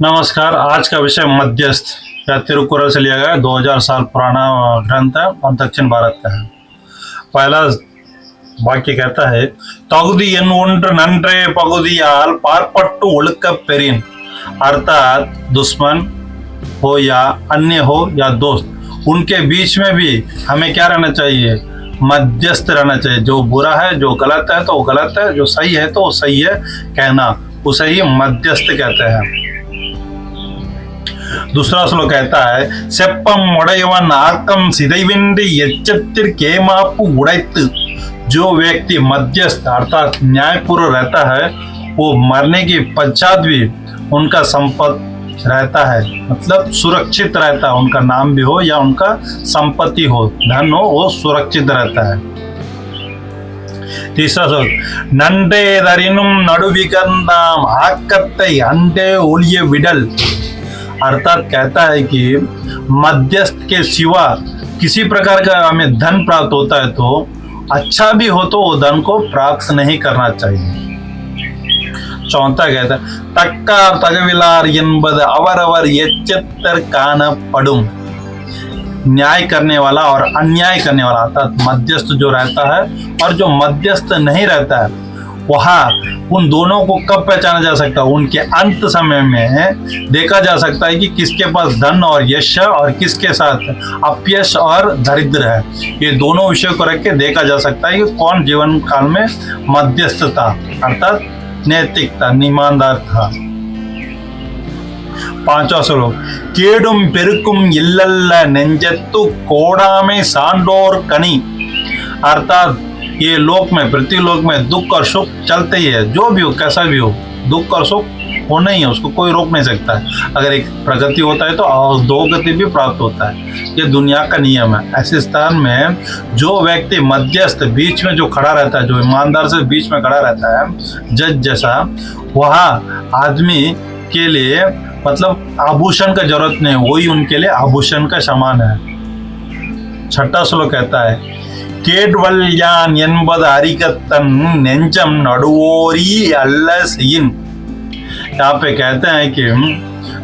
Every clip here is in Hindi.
नमस्कार। आज का विषय मध्यस्थ या तिरुकुरल से लिया गया है। 2000 साल पुराना ग्रंथ है और दक्षिण भारत का है। पहला वाक्य कहता है, तगुदी एन ओன்று नन्रे पगुदियाल पार्पट्टु ஒழுக்கப் பெறின்। अर्थात दुश्मन हो या अन्य हो या दोस्त, उनके बीच में भी हमें क्या रहना चाहिए? मध्यस्थ रहना चाहिए। जो बुरा है, जो गलत है तो वो गलत है, जो सही है तो वो सही है कहना, उसे ही मध्यस्थ कहते हैं। दूसरा श्लोक कहता है, सेप्पम उड़यवन आकम सिदैविंद्रि एच्चत्तिर्केमाप्पु उड़ैत्तु। जो व्यक्ति मध्यस्थ अर्थात न्यायपूर्व रहता है, वो मरने के पश्चात भी उनका संपत्ति रहता है, मतलब सुरक्षित रहता है। उनका नाम भी हो या उनका संपत्ति हो, धन हो, वो सुरक्षित रहता है। तीसरा श्लोक, नंडे दरिनुम नडुविगंदाम आकत्ते अंडे ओलिये विडल। अर्थात कहता है कि मध्यस्थ के सिवा किसी प्रकार का हमें धन प्राप्त होता है तो अच्छा भी हो तो वो धन को प्राप्त नहीं करना चाहिए। चौथा कहता है, तक्कार तगविलार एन्बद अवरवर एच्चत्तर कानपडुम। न्याय करने वाला और अन्याय करने वाला अर्थात मध्यस्थ जो रहता है और जो मध्यस्थ नहीं रहता है, वहाँ उन दोनों को कब पहचाना जा सकता है? उनके अंत समय में देखा जा सकता है कि किसके पास धन और यश है और किसके साथ अपयश और दरिद्र है। ये दोनों विषयों को रख के देखा जा सकता है कि कौन जीवन काल में मध्यस्थ था अर्थात नैतिकता, ईमानदार था। पांचवा श्लोक, केडुम पेरुकुम इल्लल्ल नेंजत्तु कोडामे सांडोर कनी। अर्थात ये लोक में, पृथ्वी लोक में दुख और सुख चलते ही है। जो भी हो, कैसा भी हो, दुख और सुख होना ही है, उसको कोई रोक नहीं सकता है। अगर एक प्रगति होता है तो अधोगति भी प्राप्त होता है। ये दुनिया का नियम है। ऐसे स्थान में जो व्यक्ति मध्यस्थ बीच में जो खड़ा रहता है, जो ईमानदार से बीच में खड़ा रहता है, जज जैसा, वहाँ आदमी के लिए मतलब आभूषण का जरूरत नहीं, वही उनके लिए आभूषण का समान है। छठा श्लोक कहता है, केडवल्यान एन्बद अरिकत्तन नेंजम नडुओरी अल्ल सेयिन। यहाँ पे कहते हैं कि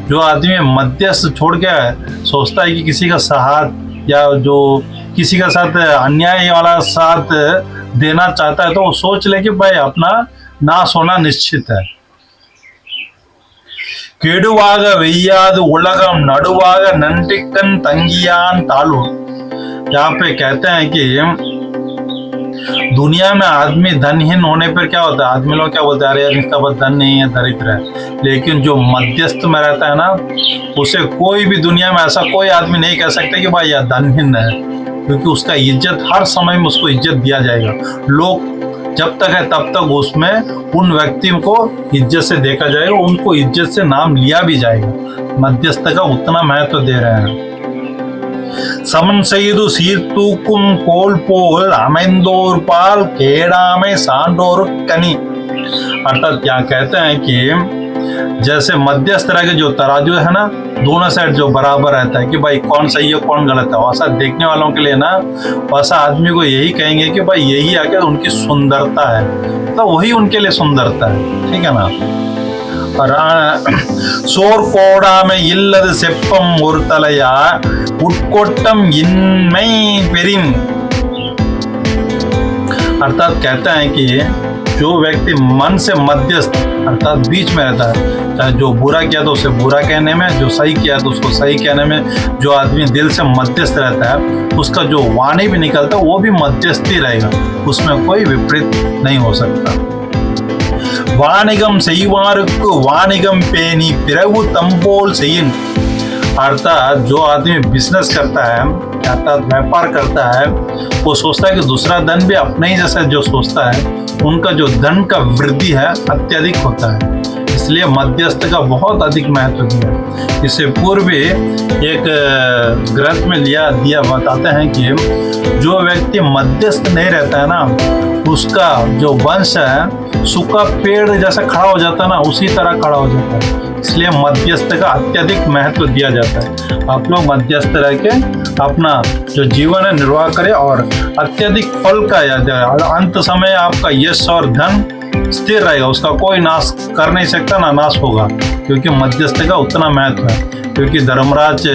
जो आदमी मध्यस्थ छोड़ के सोचता है कि किसी का साथ या जो किसी का साथ अन्याय वाला साथ देना चाहता है, तो वो सोच ले कि भाई अपना नाश होना निश्चित है। केडुवाग वेय्याद उलगम नडुवाग नंटिकन तंगियान तालु। यहाँ पे कहते हैं कि दुनिया में आदमी धनहीन होने पर क्या होता है? आदमी लोग क्या बोलते हैं, अरे इसका पास धन नहीं है, दरिद्र है। लेकिन जो मध्यस्थ में रहता है ना, उसे कोई भी दुनिया में ऐसा कोई आदमी नहीं कह सकता कि भाई यह धनहीन है, क्योंकि उसका इज्जत हर समय में उसको इज्जत दिया जाएगा। लोग जब तक है तब तक उसमें उन व्यक्तियों को इज्जत से देखा जाएगा, उनको इज्जत से नाम लिया भी जाएगा। मध्यस्थ का उतना महत्व दे रहे हैं। समन செய்து சீர்தூக்கும் கோல் போல் அமைந்தோர் பால் கேடாमे सांडोर कनी। अर्थात क्या कहते हैं कि जैसे मध्यस्थ रह के जो तराजू है ना, दोनों साइड जो बराबर रहता है कि भाई कौन सही है कौन गलत है, वैसा देखने वालों के लिए ना, वैसा आदमी को यही कहेंगे कि भाई यही आके उनकी सुंदरता है, तो वही उनके लिए सुंदरता है। ठीक है ना। சோர் கோடாமை இல்லது செப்பம் ஒரு தலையா உட்கொட்டம் इनमै பெரின்। अर्थात कहता है कि जो व्यक्ति मन से मध्यस्थ अर्थात बीच में रहता है, चाहे जो बुरा किया तो उसे बुरा कहने में, जो सही किया तो उसको सही कहने में, जो आदमी दिल से मध्यस्थ रहता है, उसका जो वाणी भी निकलता है वो भी मध्यस्थ ही रहेगा, उसमें कोई विपरीत नहीं हो सकता। वाणिगम செய்வாருக்கு वाणिगम पेनी पिरवु तंबोल सेयिन। अर्थात जो आदमी बिजनेस करता है अर्थात व्यापार करता है, वो सोचता है कि दूसरा धन भी अपने ही जैसा जो सोचता है, उनका जो धन का वृद्धि है अत्यधिक होता है। इसलिए मध्यस्थ का बहुत अधिक महत्व दिया है। इससे पूर्व एक ग्रंथ में दिया बताते हैं कि जो व्यक्ति मध्यस्थ नहीं रहता है ना, उसका जो वंश है सूखा पेड़ जैसा खड़ा हो जाता है ना, उसी तरह खड़ा हो जाता है। इसलिए मध्यस्थ का अत्यधिक महत्व दिया जाता है। आप लोग मध्यस्थ रह के अपना जो जीवन है निर्वाह करें और अत्यधिक फल का अंत समय आपका यश और धन स्थिर रहेगा, उसका कोई नाश कर नहीं सकता, ना नाश होगा, क्योंकि मध्यस्थ का उतना महत्व है। क्योंकि धर्मराज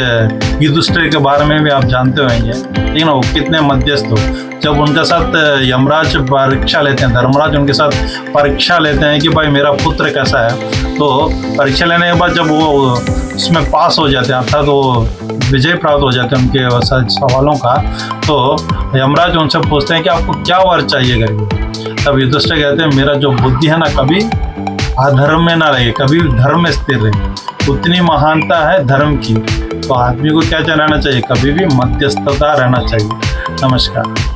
युधिष्ठिर के बारे में भी आप जानते होंगे, ठीक है ना, वो कितने मध्यस्थ हो। जब उनके साथ यमराज परीक्षा लेते हैं, धर्मराज उनके साथ परीक्षा लेते हैं कि भाई मेरा पुत्र कैसा है, तो परीक्षा लेने के बाद जब वो उसमें पास हो जाते हैं, अर्थात वो विजय प्राप्त हो जाते हैं उनके सवालों का, तो यमराज उनसे पूछते हैं कि आपको क्या वर चाहिए करके। तब युधिष्ठिर कहते हैं मेरा जो बुद्धि है ना, कभी अधर्म में ना रहे, कभी धर्म में स्थिर रहे, उतनी महानता है धर्म की। तो आदमी को क्या रहना चाहिए, कभी भी मध्यस्थता रहना चाहिए। नमस्कार।